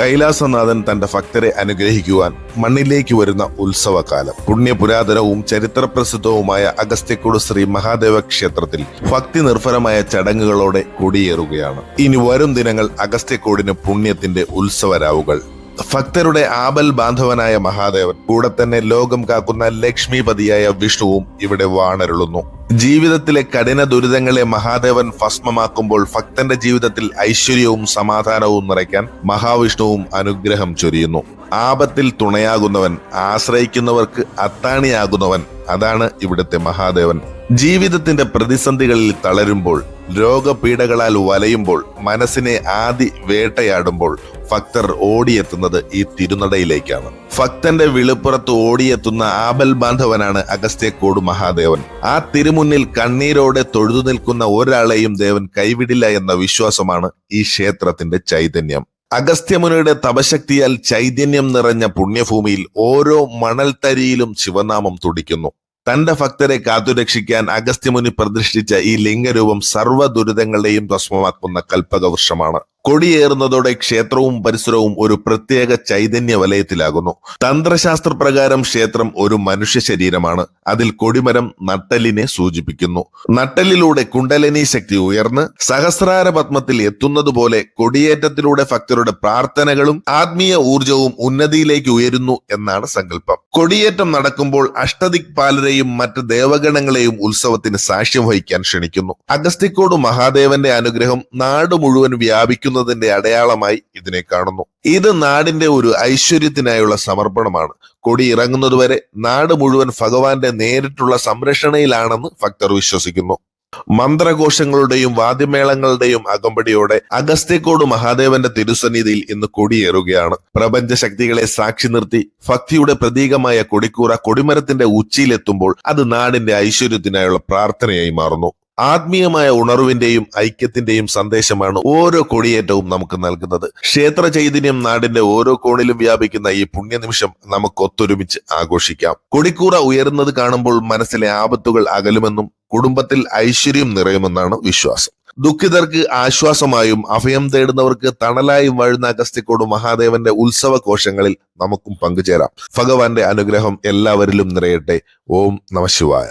കൈലാസനാഥൻ തന്റെ ഭക്തരെ അനുഗ്രഹിക്കുവാൻ മണ്ണിലേക്ക് വരുന്ന ഉത്സവകാലം. പുണ്യപുരാതനവും ചരിത്രപ്രസിദ്ധവുമായ അഗസ്ത്യക്കോട് ശ്രീ മഹാദേവ ക്ഷേത്രത്തിൽ ഭക്തി നിർഭരമായ ചടങ്ങുകളോടെ കൊടിയേറുകയാണ്. ഇനി വരും ദിനങ്ങൾ അഗസ്ത്യക്കോടിന് പുണ്യത്തിന്റെ ഉത്സവരാവുകൾ. ഭക്തരുടെ ആപൽ ബാന്ധവനായ മഹാദേവൻ, കൂടെ തന്നെ ലോകം കാക്കുന്ന ലക്ഷ്മിപതിയായ വിഷ്ണുവും ഇവിടെ വാണരുളുന്നു. ജീവിതത്തിലെ കഠിന ദുരിതങ്ങളെ മഹാദേവൻ ഭസ്മമാക്കുമ്പോൾ ഭക്തന്റെ ജീവിതത്തിൽ ഐശ്വര്യവും സമാധാനവും നിറയ്ക്കാൻ മഹാവിഷ്ണുവും അനുഗ്രഹം ചൊരിയുന്നു. ആപത്തിൽ തുണയാകുന്നവൻ, ആശ്രയിക്കുന്നവർക്ക് അത്താണിയാകുന്നവൻ, അതാണ് ഇവിടുത്തെ മഹാദേവൻ. ജീവിതത്തിന്റെ പ്രതിസന്ധികളിൽ തളരുമ്പോൾ, രോഗപീഠകളാൽ വലയുമ്പോൾ, മനസ്സിനെ ആദി വേട്ടയാടുമ്പോൾ ഭക്തർ ഓടിയെത്തുന്നത് ഈ തിരുനടയിലേക്കാണ്. ഭക്തന്റെ വിളിപ്പുറത്ത് ഓടിയെത്തുന്ന ആപൽ ബാന്ധവനാണ് അഗസ്ത്യക്കോട് മഹാദേവൻ. ആ തിരുമുന്നിൽ കണ്ണീരോടെ തൊഴുതു നിൽക്കുന്ന ഒരാളെയും ദേവൻ കൈവിടില്ല എന്ന വിശ്വാസമാണ് ഈ ക്ഷേത്രത്തിന്റെ ചൈതന്യം. അഗസ്ത്യമുനിയുടെ തപശക്തിയാൽ ചൈതന്യം നിറഞ്ഞ പുണ്യഭൂമിയിൽ ഓരോ മണൽത്തരിയിലും ശിവനാമം തുടിക്കുന്നു. തന്റെ ഭക്തരെ കാത്തുരക്ഷിക്കാൻ അഗസ്ത്യമുനി പ്രതിഷ്ഠിച്ച ഈ ലിംഗരൂപം സർവ്വ ദുരിതങ്ങളെയും ഭസ്മമാക്കുന്ന കൽപ്പകവൃക്ഷമാണ്. കൊടിയേറുന്നതോടെ ക്ഷേത്രവും പരിസരവും ഒരു പ്രത്യേക ചൈതന്യ വലയത്തിലാകുന്നു. തന്ത്രശാസ്ത്രപ്രകാരം ക്ഷേത്രം ഒരു മനുഷ്യ ശരീരമാണ്. അതിൽ കൊടിമരം നട്ടെല്ലിനെ സൂചിപ്പിക്കുന്നു. നട്ടെല്ലിലൂടെ കുണ്ടലിനി ശക്തി ഉയർന്ന് സഹസ്രാര പത്മത്തിൽ എത്തുന്നത് പോലെ കൊടിയേറ്റത്തിലൂടെ ഭക്തരുടെ പ്രാർത്ഥനകളും ആത്മീയ ഊർജവും ഉന്നതിയിലേക്ക് ഉയരുന്നു എന്നാണ് സങ്കല്പം. കൊടിയേറ്റം നടക്കുമ്പോൾ അഷ്ടദിക്പാലരെയും മറ്റ് ദേവഗണങ്ങളെയും ഉത്സവത്തിന് സാക്ഷ്യം വഹിക്കാൻ ക്ഷണിക്കുന്നു. അഗസ്ത്യക്കോട് മഹാദേവന്റെ അനുഗ്രഹം നാട് മുഴുവൻ വ്യാപിക്കുന്നതിന്റെ അടയാളമായി ഇതിനെ കാണുന്നു. ഇത് നാടിന്റെ ഒരു ഐശ്വര്യത്തിനായുള്ള സമർപ്പണമാണ്. കൊടി ഇറങ്ങുന്നതുവരെ നാട് മുഴുവൻ ഭഗവാന്റെ നേരിട്ടുള്ള സംരക്ഷണയിലാണെന്ന് ഭക്തർ വിശ്വസിക്കുന്നു. മന്ത്രഘോഷങ്ങളുടെയും വാദ്യമേളങ്ങളുടെയും അകമ്പടിയോടെ അഗസ്ത്യക്കോട് മഹാദേവന്റെ തിരുസന്നിധിയിൽ ഇന്ന് കൊടിയേറുകയാണ്. പ്രപഞ്ച ശക്തികളെ സാക്ഷി നിർത്തി ഭക്തിയുടെ പ്രതീകമായ കൊടിക്കൂറ കൊടിമരത്തിന്റെ ഉച്ചിയിലെത്തുമ്പോൾ അത് നാടിന്റെ ഐശ്വര്യത്തിനായുള്ള പ്രാർത്ഥനയായി മാറുന്നു. ആത്മീയമായ ഉണർവിന്റെയും ഐക്യത്തിന്റെയും സന്ദേശമാണ് ഓരോ കൊടിയേറ്റവും നമുക്ക് നൽകുന്നത്. ക്ഷേത്ര ചൈതന്യം നാടിന്റെ ഓരോ കോണിലും വ്യാപിക്കുന്ന ഈ പുണ്യനിമിഷം നമുക്ക് ഒത്തൊരുമിച്ച് ആഘോഷിക്കാം. കൊടിക്കൂറ ഉയരുന്നത് കാണുമ്പോൾ മനസ്സിലെ ആപത്തുകൾ അകലുമെന്നും കുടുംബത്തിൽ ഐശ്വര്യം നിറയുമെന്നാണ് വിശ്വാസം. ദുഃഖിതർക്ക് ആശ്വാസമായും അഭയം തേടുന്നവർക്ക് തണലായും വാഴുന്ന അഗസ്ത്യക്കോട് മഹാദേവന്റെ ഉത്സവ കോശങ്ങളിൽ നമുക്കും പങ്കുചേരാം. ഭഗവാന്റെ അനുഗ്രഹം എല്ലാവരിലും നിറയട്ടെ. ഓം നമഃ ശിവായ.